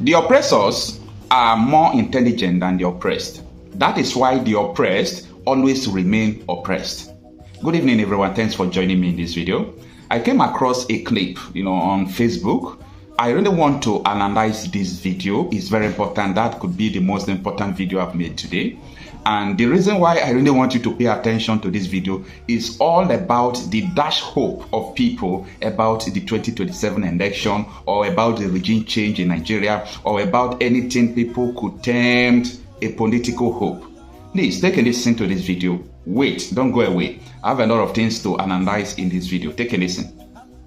The oppressors are more intelligent than the oppressed. That is why the oppressed always remain oppressed. Good evening, everyone. Thanks for joining me in this video. I came across a clip, on Facebook. I really want to analyze this video. It's very important. That could be the most important video I've made today. And the reason why I really want you to pay attention to this video is all about the dash hope of people about the 2027 election, or about the regime change in Nigeria, or about anything people could term a political hope. Please take a listen to this video. Wait, don't go away. I have a lot of things to analyze in this video. Take a listen.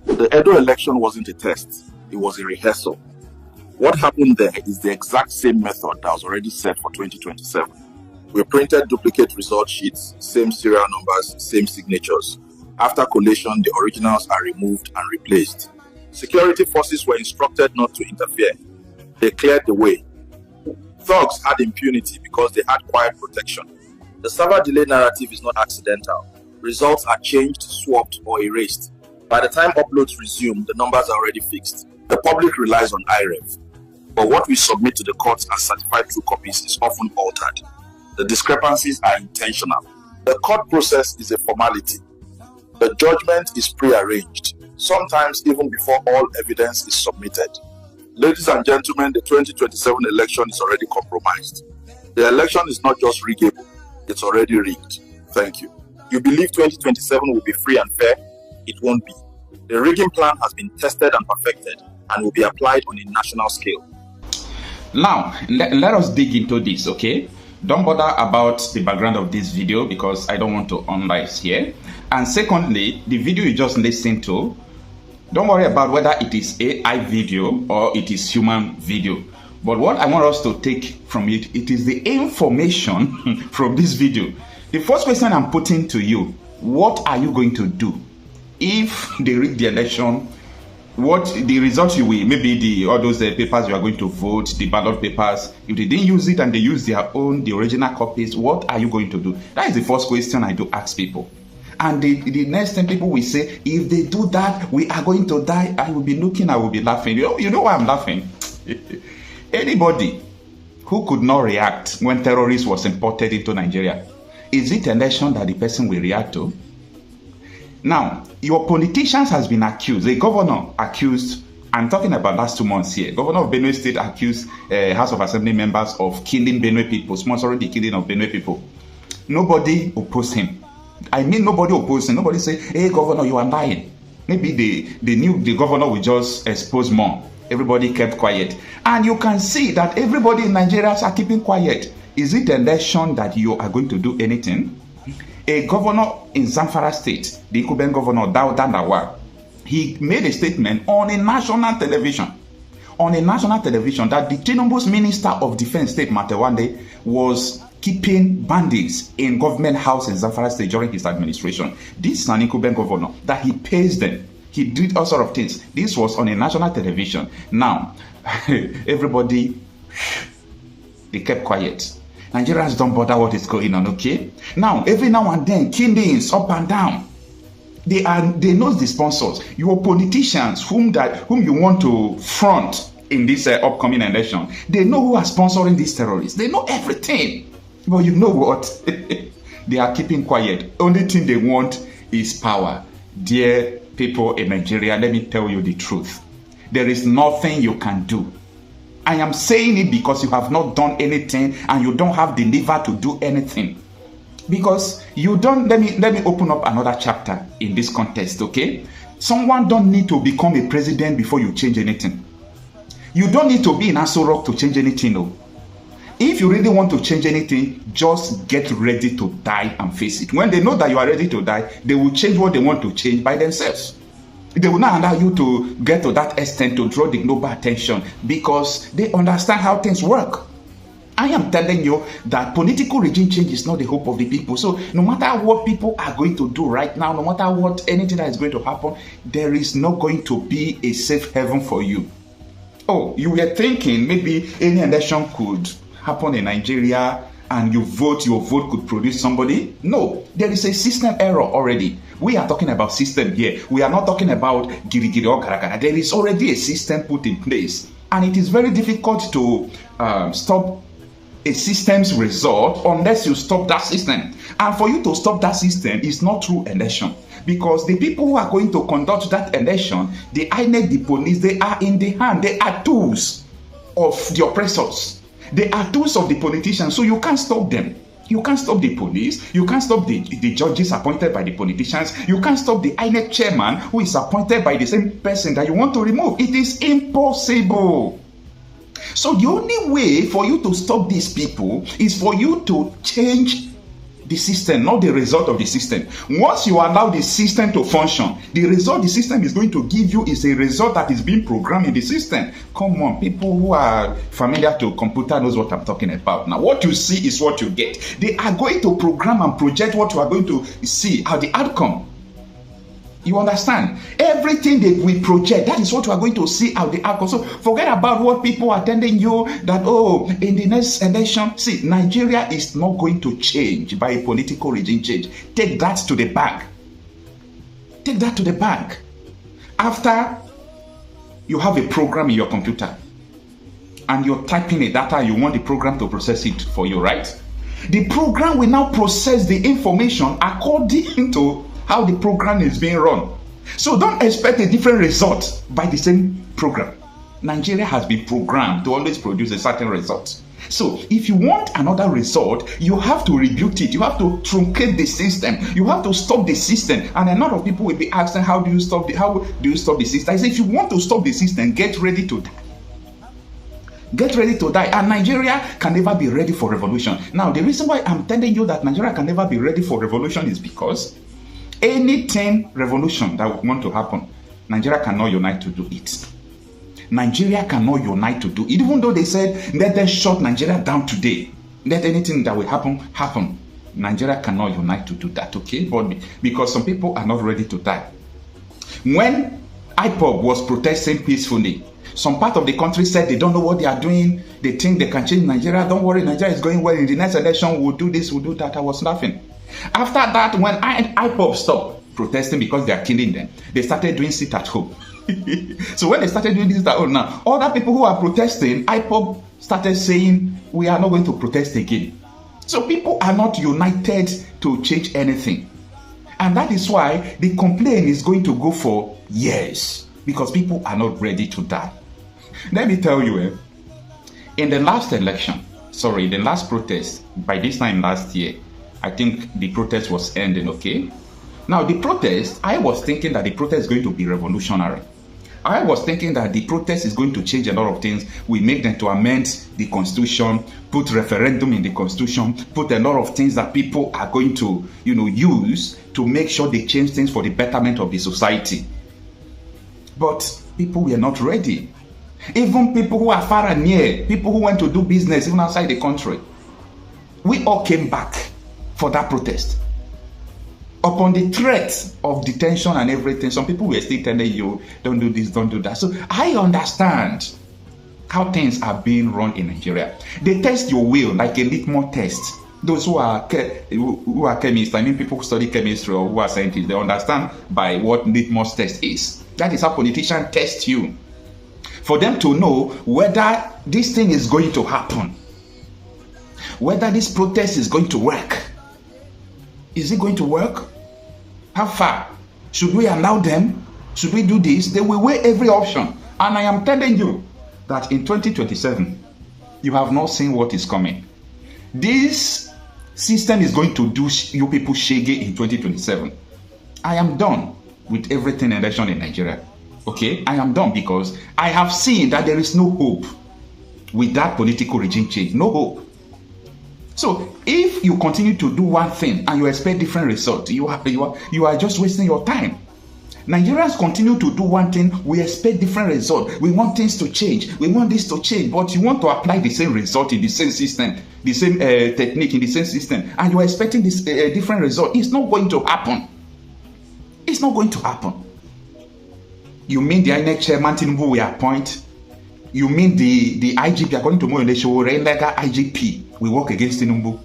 The Edo election wasn't a test, it was a rehearsal. What happened there is the exact same method that was already set for 2027. We printed duplicate result sheets, same serial numbers, same signatures. After collation, the originals are removed and replaced. Security forces were instructed not to interfere. They cleared the way. Thugs had impunity because they had quiet protection. The server delay narrative is not accidental. Results are changed, swapped, or erased. By the time uploads resume, the numbers are already fixed. The public relies on IREV. But what we submit to the courts as certified true copies is often altered. The discrepancies are intentional. The court process is a formality. The judgment is pre-arranged, sometimes even before all evidence is submitted. Ladies and gentlemen, the 2027 election is already compromised. The election is not just riggable, it's already rigged. Thank you. You believe 2027 will be free and fair? It won't be. The rigging plan has been tested and perfected and will be applied on a national scale. Now, let us dig into this, okay? Don't bother about the background of this video because I don't want to analyze here. And secondly, the video you just listened to, don't worry about whether it is AI video or it is human video. But what I want us to take from it, it is the information from this video. The first question I'm putting to you, what are you going to do if they rig the election? What the results you will, maybe all those papers you are going to vote, the ballot papers, if they didn't use it and they use their own, the original copies, what are you going to do? That is the first question I do ask people. And the next thing people will say, if they do that, we are going to die. I will be looking, I will be laughing. You know why I'm laughing? Anybody who could not react when terrorists was imported into Nigeria, is it an election that the person will react to? Now, your politicians has been accused, a governor accused, I'm talking about last 2 months here, governor of Benue State accused House of Assembly members of killing Benue people, sponsoring the killing of Benue people. Nobody opposed him. I mean, nobody opposed him. Nobody say, hey, governor, you are lying. Maybe they knew the governor would just expose more. Everybody kept quiet. And you can see that everybody in Nigeria are keeping quiet. Is it an election that you are going to do anything? A governor in Zamfara State, the Ikuben governor, Dauda Lawal, he made a statement on a national television. On a national television that the Tinubu's Minister of Defense, State Matewande, was keeping bandits in government house in Zamfara State during his administration. This is an Ikuben governor that he pays them. He did all sorts of things. This was on a national television. Now, everybody, they kept quiet. Nigerians don't bother what is going on, okay? Now, every now and then, killings up and down. They know the sponsors. Your politicians, whom you want to front in this upcoming election, they know who are sponsoring these terrorists. They know everything. But you know what? They are keeping quiet. Only thing they want is power. Dear people in Nigeria, let me tell you the truth. There is nothing you can do. I am saying it because you have not done anything and you don't have the liver to do anything. Because you don't, let me open up another chapter in this context, okay? Someone don't need to become a president before you change anything. You don't need to be in Aso Rock to change anything, no. If you really want to change anything, just get ready to die and face it. When they know that you are ready to die, they will change what they want to change by themselves. They will not allow you to get to that extent to draw the global attention because they understand how things work. I am telling you that political regime change is not the hope of the people. So no matter what people are going to do right now, no matter what, anything that is going to happen, there is not going to be a safe haven for you. Oh, you were thinking maybe any election could happen in Nigeria and your vote could produce somebody. No, there is a system error already. We are talking about system here. We are not talking about girigiri or karakara. There is already a system put in place. And it is very difficult to stop a system's result unless you stop that system. And for you to stop that system is not through election. Because the people who are going to conduct that election, the INEC, the police, they are in the hand. They are tools of the oppressors. They are tools of the politicians. So you can't stop them. You can't stop the police. You can't stop the judges appointed by the politicians. You can't stop the INEC chairman who is appointed by the same person that you want to remove. It is impossible. So the only way for you to stop these people is for you to change the system, not the result of the system. Once you allow the system to function, the result the system is going to give you is a result that is being programmed in the system. Come on, people who are familiar to computer knows what I'm talking about. Now, what you see is what you get. They are going to program and project what you are going to see as the outcome. You understand? Everything that we project, that is what we are going to see out the outcome. So forget about what people are telling you that, oh, in the next election. See, Nigeria is not going to change by a political regime change. Take that to the bank. Take that to the bank. After you have a program in your computer and you're typing a data, you want the program to process it for you, right? The program will now process the information according to how the program is being run. So don't expect a different result by the same program. Nigeria has been programmed to always produce a certain result. So if you want another result, you have to rebuke it. You have to truncate the system. You have to stop the system. And a lot of people will be asking, how do you stop the system? I say, if you want to stop the system, get ready to die. Get ready to die. And Nigeria can never be ready for revolution. Now, the reason why I'm telling you that Nigeria can never be ready for revolution is because anything revolution that would want to happen, Nigeria cannot unite to do it. Nigeria cannot unite to do it. Even though they said, let them shut Nigeria down today. Let anything that will happen. Nigeria cannot unite to do that, okay? But because some people are not ready to die. When IPOB was protesting peacefully, some part of the country said they don't know what they are doing. They think they can change Nigeria. Don't worry, Nigeria is going well. In the next election, we'll do this, we'll do that. I was laughing. After that, when IPOB stopped protesting because they are killing them, they started doing sit at home. So when they started doing this at home now, other people who are protesting, IPOB started saying, we are not going to protest again. So people are not united to change anything. And that is why the complaint is going to go for years, because people are not ready to die. Let me tell you, in the last election, the last protest, by this time last year, I think the protest was ending, okay? Now, the protest, I was thinking that the protest is going to be revolutionary. I was thinking that the protest is going to change a lot of things. We make them to amend the constitution, put referendum in the constitution, put a lot of things that people are going to, use to make sure they change things for the betterment of the society. But people were not ready. Even people who are far and near, people who went to do business even outside the country, we all came back for that protest. Upon the threat of detention and everything, some people were still telling you, don't do this, don't do that. So I understand how things are being run in Nigeria. They test your will like a litmus test. Those who are chemists, I mean people who study chemistry or who are scientists, they understand by what litmus test is. That is how politicians test you. For them to know whether this thing is going to happen, whether this protest is going to work. Is it going to work? How far? Should we allow them? Should we do this? They will weigh every option. And I am telling you that in 2027, you have not seen what is coming. This system is going to do you people shaggy in 2027. I am done with everything election in Nigeria. Okay? I am done because I have seen that there is no hope with that political regime change. No hope. So if you continue to do one thing and you expect different results, you are just wasting your time. Nigerians continue to do one thing, we expect different results. We want things to change. We want this to change, but you want to apply the same result in the same system, the same technique in the same system, and you are expecting this different result. It's not going to happen. It's not going to happen. You mean the INEC chairman Tinubu will appoint? You mean the IGP, according to Moyolesho, illegal IGP will work against Tinubu?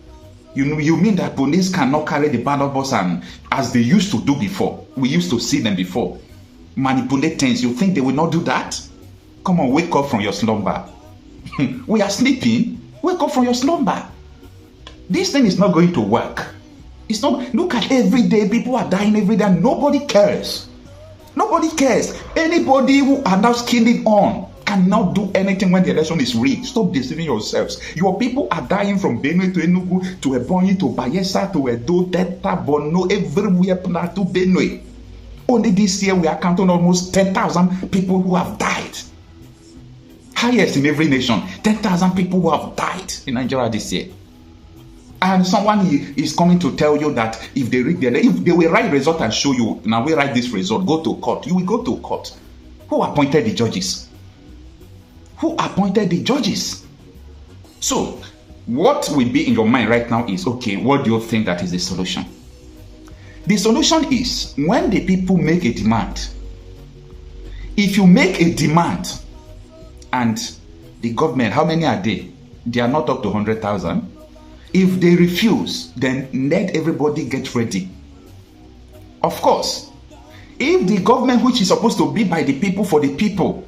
You mean that police cannot carry the ballot box and as they used to do before? We used to see them before. Manipulate things. You think they will not do that? Come on, wake up from your slumber. We are sleeping. Wake up from your slumber. This thing is not going to work. It's not. Look at every day. People are dying every day. Nobody cares. Nobody cares. Anybody who are now skinning on cannot do anything when the election is rigged. Stop deceiving yourselves. Your people are dying from Benue to Enugu to Ebonyi to Bayelsa to Edo, Delta, Borno, everywhere to Benue. Only this year we are counting almost 10,000 people who have died. Highest in every nation. 10,000 people who have died in Nigeria this year. And someone is coming to tell you that if they will write result and show you, now we write this result, go to court. You will go to court. Who appointed the judges? Who appointed the judges? So, what will be in your mind right now is, okay, what do you think that is the solution? The solution is when the people make a demand. If you make a demand and the government, how many are they? They are not up to 100,000. If they refuse, then let everybody get ready. Of course, if the government, which is supposed to be by the people for the people,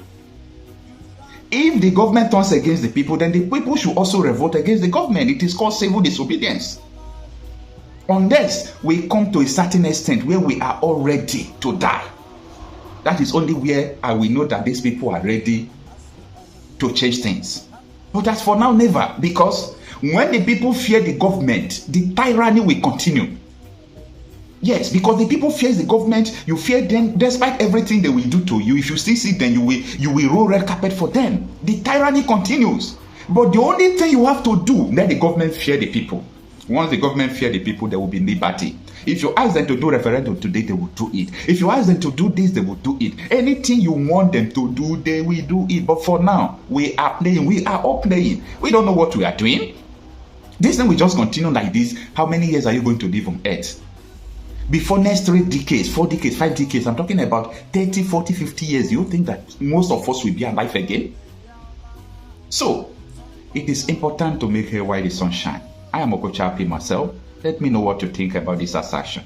if the government turns against the people, then the people should also revolt against the government. It is called civil disobedience. Unless we come to a certain extent where we are all ready to die, that is only where I will know that these people are ready to change things. But as for now, never. Because when the people fear the government, the tyranny will continue. Yes, because the people fear the government, you fear them despite everything they will do to you. If you still see them, you will roll red carpet for them. The tyranny continues. But the only thing you have to do, let the government fear the people. Once the government fear the people, there will be liberty. If you ask them to do referendum today, they will do it. If you ask them to do this, they will do it. Anything you want them to do, they will do it. But for now, we are playing. We are all playing. We don't know what we are doing. This thing will just continue like this. How many years are you going to live on earth? Before next 3 decades, 4 decades, 5 decades, I'm talking about 30, 40, 50 years. Do you think that most of us will be alive again? So, it is important to make hay while the sun shines. I am Okocha Happy myself. Let me know what you think about this assertion.